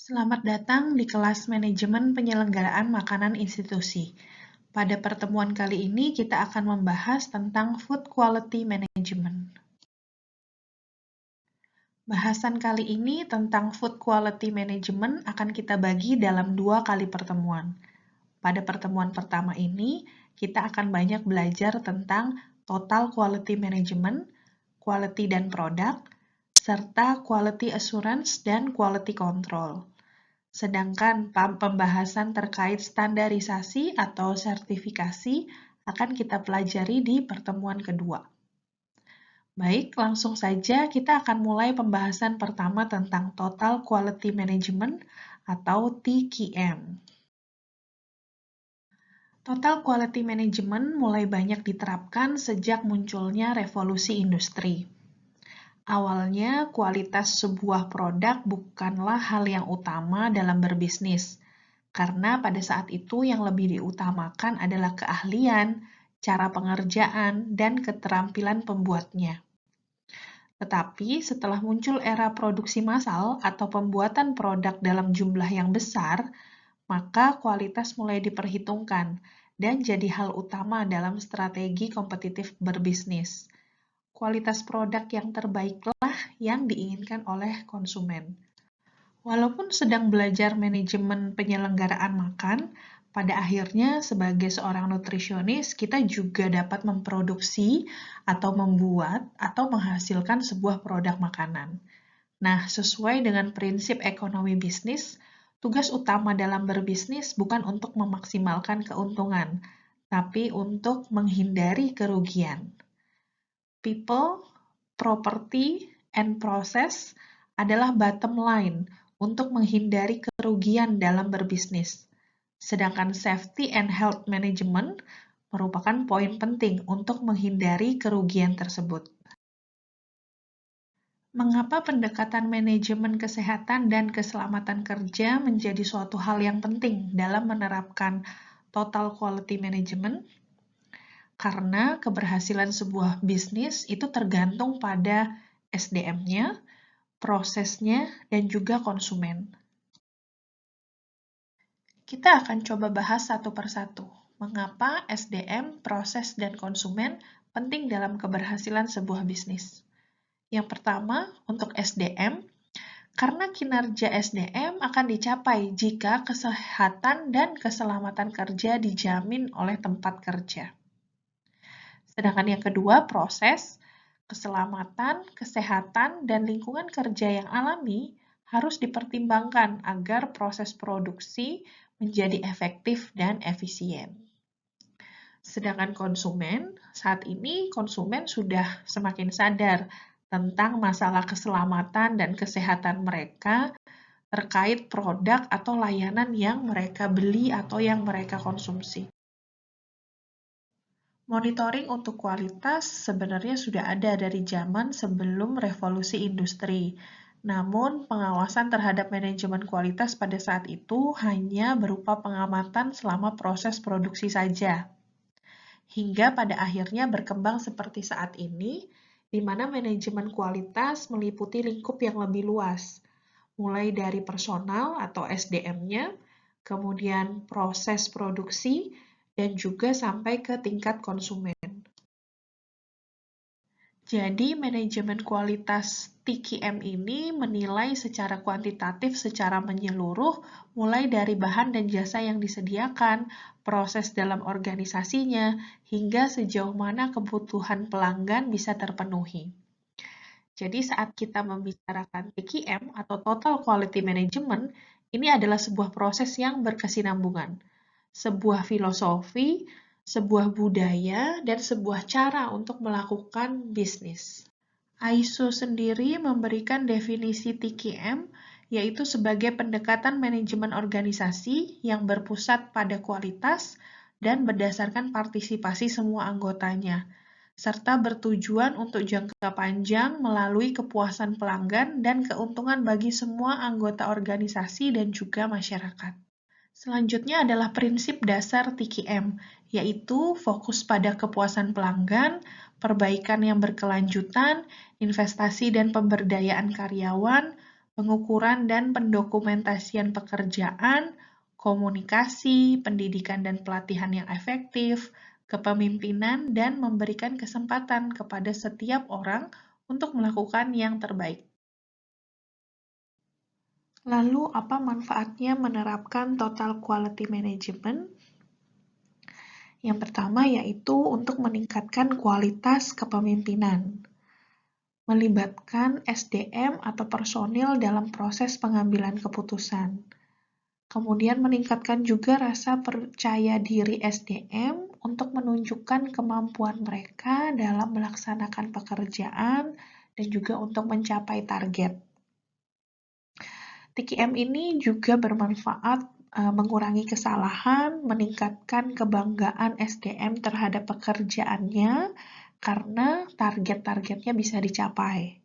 Selamat datang di kelas Manajemen Penyelenggaraan Makanan Institusi. Pada pertemuan kali ini kita akan membahas tentang Food Quality Management. Bahasan kali ini tentang Food Quality Management akan kita bagi dalam 2 kali pertemuan. Pada pertemuan pertama ini, kita akan banyak belajar tentang Total Quality Management, Quality dan Product, serta Quality Assurance dan Quality Control. Sedangkan pembahasan terkait standarisasi atau sertifikasi akan kita pelajari di pertemuan kedua. Baik, langsung saja kita akan mulai pembahasan pertama tentang Total Quality Management atau TQM. Total Quality Management mulai banyak diterapkan sejak munculnya revolusi industri. Awalnya, kualitas sebuah produk bukanlah hal yang utama dalam berbisnis, karena pada saat itu yang lebih diutamakan adalah keahlian, cara pengerjaan, dan keterampilan pembuatnya. Tetapi setelah muncul era produksi massal atau pembuatan produk dalam jumlah yang besar, maka kualitas mulai diperhitungkan dan jadi hal utama dalam strategi kompetitif berbisnis. Kualitas produk yang terbaiklah yang diinginkan oleh konsumen. Walaupun sedang belajar manajemen penyelenggaraan makan, pada akhirnya sebagai seorang nutrisionis kita juga dapat memproduksi atau membuat atau menghasilkan sebuah produk makanan. Nah, sesuai dengan prinsip ekonomi bisnis, tugas utama dalam berbisnis bukan untuk memaksimalkan keuntungan, tapi untuk menghindari kerugian. People, property, and process adalah bottom line untuk menghindari kerugian dalam berbisnis. Sedangkan safety and health management merupakan poin penting untuk menghindari kerugian tersebut. Mengapa pendekatan manajemen kesehatan dan keselamatan kerja menjadi suatu hal yang penting dalam menerapkan total quality management? Karena keberhasilan sebuah bisnis itu tergantung pada SDM-nya, prosesnya, dan juga konsumen. Kita akan coba bahas satu persatu. Mengapa SDM, proses, dan konsumen penting dalam keberhasilan sebuah bisnis? Yang pertama, untuk SDM, karena kinerja SDM akan dicapai jika kesehatan dan keselamatan kerja dijamin oleh tempat kerja. Sedangkan yang kedua, proses, keselamatan, kesehatan, dan lingkungan kerja yang alami harus dipertimbangkan agar proses produksi menjadi efektif dan efisien. Sedangkan konsumen, saat ini konsumen sudah semakin sadar tentang masalah keselamatan dan kesehatan mereka terkait produk atau layanan yang mereka beli atau yang mereka konsumsi. Monitoring untuk kualitas sebenarnya sudah ada dari zaman sebelum revolusi industri. Namun, pengawasan terhadap manajemen kualitas pada saat itu hanya berupa pengamatan selama proses produksi saja. Hingga pada akhirnya berkembang seperti saat ini, di mana manajemen kualitas meliputi lingkup yang lebih luas, mulai dari personal atau SDM-nya, kemudian proses produksi, dan juga sampai ke tingkat konsumen. Jadi, manajemen kualitas TQM ini menilai secara kuantitatif secara menyeluruh, mulai dari bahan dan jasa yang disediakan, proses dalam organisasinya, hingga sejauh mana kebutuhan pelanggan bisa terpenuhi. Jadi, saat kita membicarakan TQM atau Total Quality Management, ini adalah sebuah proses yang berkesinambungan, sebuah filosofi, sebuah budaya, dan sebuah cara untuk melakukan bisnis. ISO sendiri memberikan definisi TQM, yaitu sebagai pendekatan manajemen organisasi yang berpusat pada kualitas dan berdasarkan partisipasi semua anggotanya, serta bertujuan untuk jangka panjang melalui kepuasan pelanggan dan keuntungan bagi semua anggota organisasi dan juga masyarakat. Selanjutnya adalah prinsip dasar TQM, yaitu fokus pada kepuasan pelanggan, perbaikan yang berkelanjutan, investasi dan pemberdayaan karyawan, pengukuran dan pendokumentasian pekerjaan, komunikasi, pendidikan dan pelatihan yang efektif, kepemimpinan, dan memberikan kesempatan kepada setiap orang untuk melakukan yang terbaik. Lalu, apa manfaatnya menerapkan Total Quality Management? Yang pertama yaitu untuk meningkatkan kualitas kepemimpinan, melibatkan SDM atau personil dalam proses pengambilan keputusan. Kemudian meningkatkan juga rasa percaya diri SDM untuk menunjukkan kemampuan mereka dalam melaksanakan pekerjaan dan juga untuk mencapai target. TQM ini juga bermanfaat mengurangi kesalahan, meningkatkan kebanggaan SDM terhadap pekerjaannya karena target-targetnya bisa dicapai.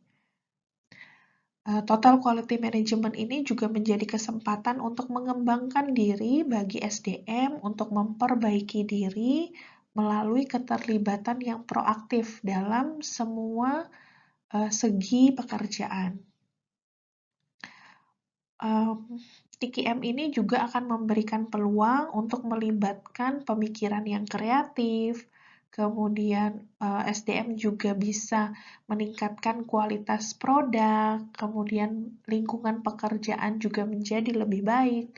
Total Quality Management ini juga menjadi kesempatan untuk mengembangkan diri bagi SDM untuk memperbaiki diri melalui keterlibatan yang proaktif dalam semua segi pekerjaan. TQM ini juga akan memberikan peluang untuk melibatkan pemikiran yang kreatif, kemudian SDM juga bisa meningkatkan kualitas produk, kemudian lingkungan pekerjaan juga menjadi lebih baik.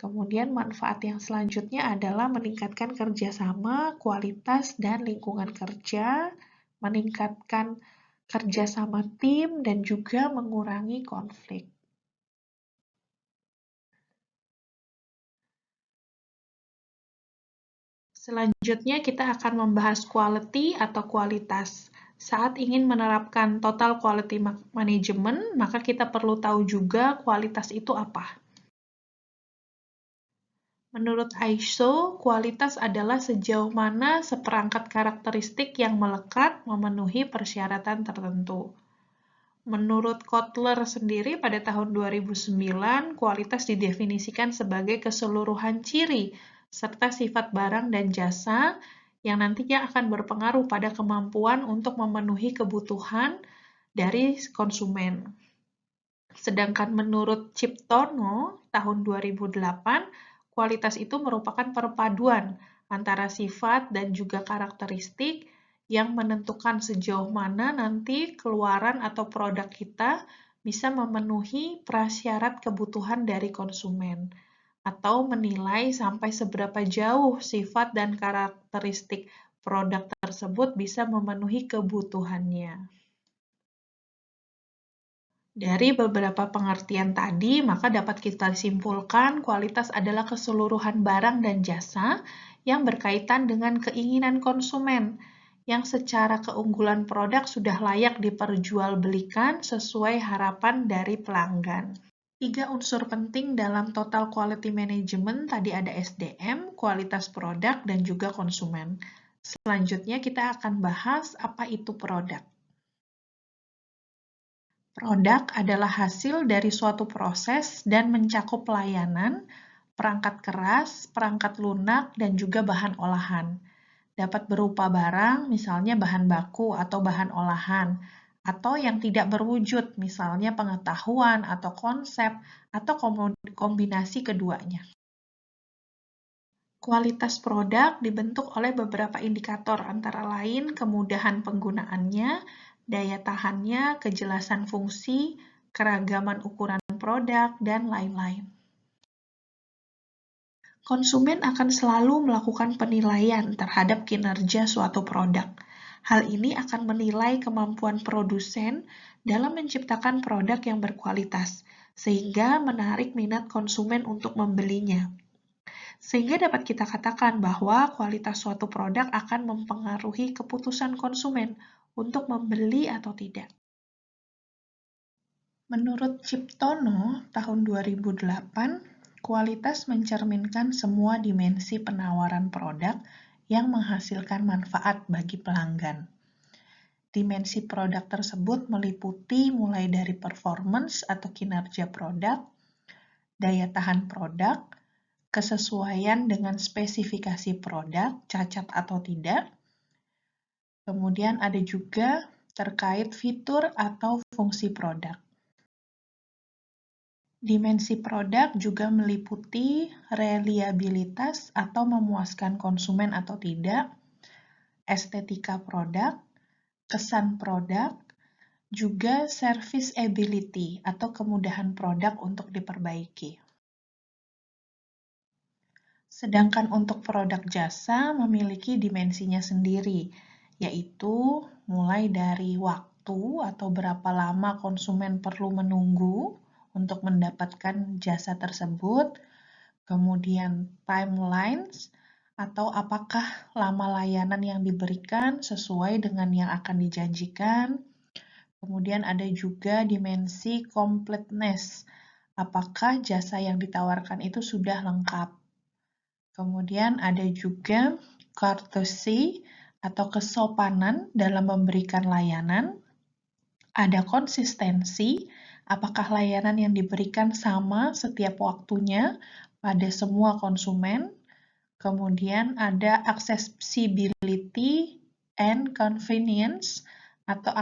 Kemudian manfaat yang selanjutnya adalah meningkatkan kerjasama, kualitas, dan lingkungan kerja, meningkatkan kerjasama tim, dan juga mengurangi konflik. Selanjutnya kita akan membahas quality atau kualitas. Saat ingin menerapkan total quality management, maka kita perlu tahu juga kualitas itu apa. Menurut ISO, kualitas adalah sejauh mana seperangkat karakteristik yang melekat memenuhi persyaratan tertentu. Menurut Kotler sendiri pada tahun 2009, kualitas didefinisikan sebagai keseluruhan ciri serta sifat barang dan jasa yang nantinya akan berpengaruh pada kemampuan untuk memenuhi kebutuhan dari konsumen. Sedangkan menurut Ciptono tahun 2008, kualitas itu merupakan perpaduan antara sifat dan juga karakteristik yang menentukan sejauh mana nanti keluaran atau produk kita bisa memenuhi prasyarat kebutuhan dari konsumen, atau menilai sampai seberapa jauh sifat dan karakteristik produk tersebut bisa memenuhi kebutuhannya. Dari beberapa pengertian tadi, maka dapat kita simpulkan kualitas adalah keseluruhan barang dan jasa yang berkaitan dengan keinginan konsumen, yang secara keunggulan produk sudah layak diperjualbelikan sesuai harapan dari pelanggan. 3 unsur penting dalam Total Quality Management tadi ada SDM, kualitas produk, dan juga konsumen. Selanjutnya kita akan bahas apa itu produk. Produk adalah hasil dari suatu proses dan mencakup layanan, perangkat keras, perangkat lunak, dan juga bahan olahan. Dapat berupa barang, misalnya bahan baku atau bahan olahan, atau yang tidak berwujud, misalnya pengetahuan atau konsep, atau kombinasi keduanya. Kualitas produk dibentuk oleh beberapa indikator, antara lain kemudahan penggunaannya, daya tahannya, kejelasan fungsi, keragaman ukuran produk, dan lain-lain. Konsumen akan selalu melakukan penilaian terhadap kinerja suatu produk. Hal ini akan menilai kemampuan produsen dalam menciptakan produk yang berkualitas, sehingga menarik minat konsumen untuk membelinya. Sehingga dapat kita katakan bahwa kualitas suatu produk akan mempengaruhi keputusan konsumen untuk membeli atau tidak. Menurut Ciptono tahun 2008, kualitas mencerminkan semua dimensi penawaran produk yang menghasilkan manfaat bagi pelanggan. Dimensi produk tersebut meliputi mulai dari performance atau kinerja produk, daya tahan produk, kesesuaian dengan spesifikasi produk, cacat atau tidak. Kemudian ada juga terkait fitur atau fungsi produk. Dimensi produk juga meliputi reliabilitas atau memuaskan konsumen atau tidak, estetika produk, kesan produk, juga serviceability atau kemudahan produk untuk diperbaiki. Sedangkan untuk produk jasa memiliki dimensinya sendiri, yaitu mulai dari waktu atau berapa lama konsumen perlu menunggu untuk mendapatkan jasa tersebut, kemudian timelines, atau apakah lama layanan yang diberikan sesuai dengan yang akan dijanjikan. Kemudian ada juga dimensi completeness, apakah jasa yang ditawarkan itu sudah lengkap. Kemudian ada juga courtesy atau kesopanan dalam memberikan layanan. Ada konsistensi, apakah layanan yang diberikan sama setiap waktunya pada semua konsumen. Kemudian ada accessibility and convenience atau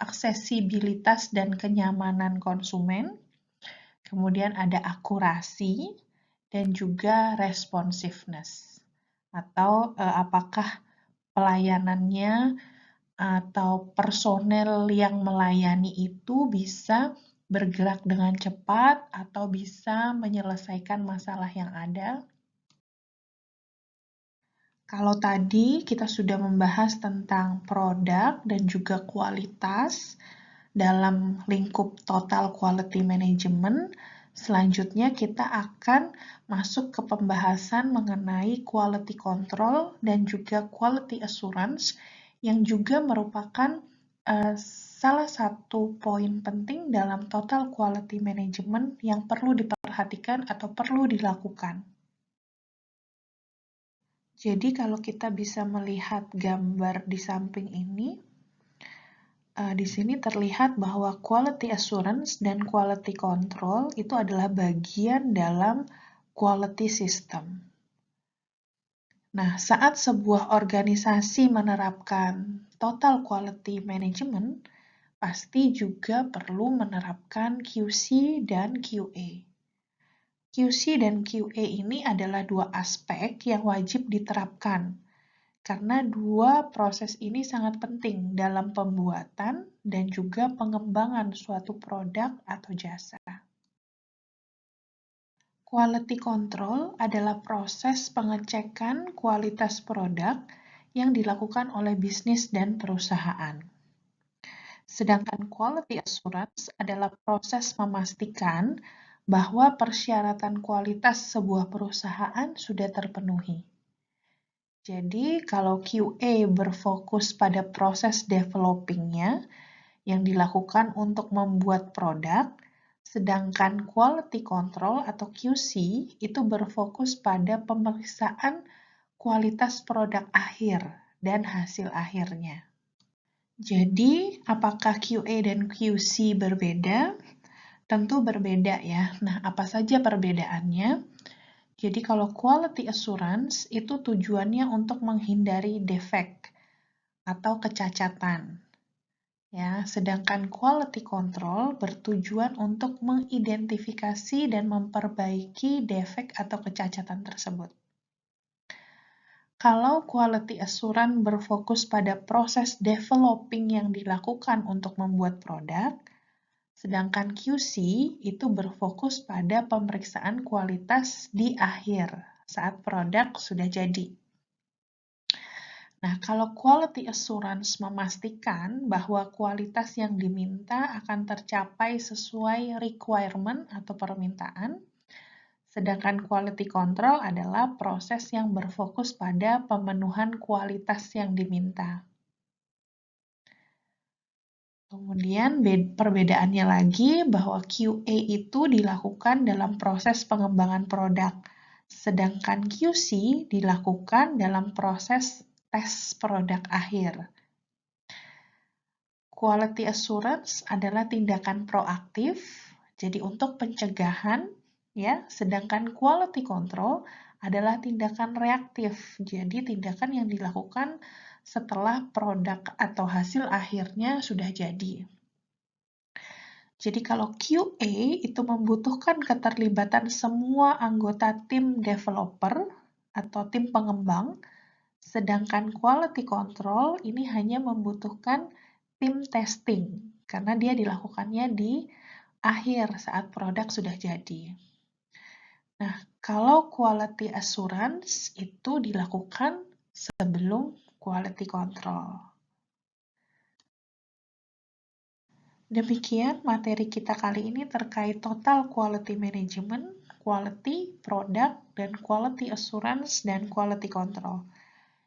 aksesibilitas dan kenyamanan konsumen. Kemudian ada akurasi dan juga responsiveness atau apakah pelayanannya atau personel yang melayani itu bisa bergerak dengan cepat atau bisa menyelesaikan masalah yang ada. Kalau tadi kita sudah membahas tentang produk dan juga kualitas dalam lingkup total quality management, selanjutnya kita akan masuk ke pembahasan mengenai quality control dan juga quality assurance yang juga merupakan salah satu poin penting dalam total quality management yang perlu diperhatikan atau perlu dilakukan. Jadi kalau kita bisa melihat gambar di samping ini, di sini terlihat bahwa quality assurance dan quality control itu adalah bagian dalam quality system. Nah, saat sebuah organisasi menerapkan total quality management, pasti juga perlu menerapkan QC dan QA. QC dan QA ini adalah dua aspek yang wajib diterapkan, karena dua proses ini sangat penting dalam pembuatan dan juga pengembangan suatu produk atau jasa. Quality control adalah proses pengecekan kualitas produk yang dilakukan oleh bisnis dan perusahaan. Sedangkan quality assurance adalah proses memastikan bahwa persyaratan kualitas sebuah perusahaan sudah terpenuhi. Jadi, kalau QA berfokus pada proses developing-nya yang dilakukan untuk membuat produk, sedangkan quality control atau QC itu berfokus pada pemeriksaan kualitas produk akhir dan hasil akhirnya. Jadi, apakah QA dan QC berbeda? Tentu berbeda ya. Nah, apa saja perbedaannya? Jadi kalau quality assurance itu tujuannya untuk menghindari defek atau kecacatan. Ya, sedangkan quality control bertujuan untuk mengidentifikasi dan memperbaiki defek atau kecacatan tersebut. Kalau quality assurance berfokus pada proses developing yang dilakukan untuk membuat produk, sedangkan QC itu berfokus pada pemeriksaan kualitas di akhir saat produk sudah jadi. Nah, kalau quality assurance memastikan bahwa kualitas yang diminta akan tercapai sesuai requirement atau permintaan, sedangkan quality control adalah proses yang berfokus pada pemenuhan kualitas yang diminta. Kemudian perbedaannya lagi bahwa QA itu dilakukan dalam proses pengembangan produk, sedangkan QC dilakukan dalam proses tes produk akhir. Quality assurance adalah tindakan proaktif, jadi untuk pencegahan, ya, sedangkan quality control adalah tindakan reaktif, jadi tindakan yang dilakukan setelah produk atau hasil akhirnya sudah jadi. Jadi kalau QA itu membutuhkan keterlibatan semua anggota tim developer atau tim pengembang, sedangkan quality control ini hanya membutuhkan tim testing, karena dia dilakukannya di akhir saat produk sudah jadi. Nah, kalau quality assurance itu dilakukan sebelum quality control. Demikian materi kita kali ini terkait total quality management, quality, product, dan quality assurance, dan quality control.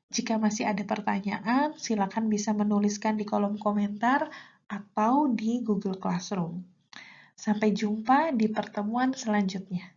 Jika masih ada pertanyaan, silakan bisa menuliskan di kolom komentar atau di Google Classroom. Sampai jumpa di pertemuan selanjutnya.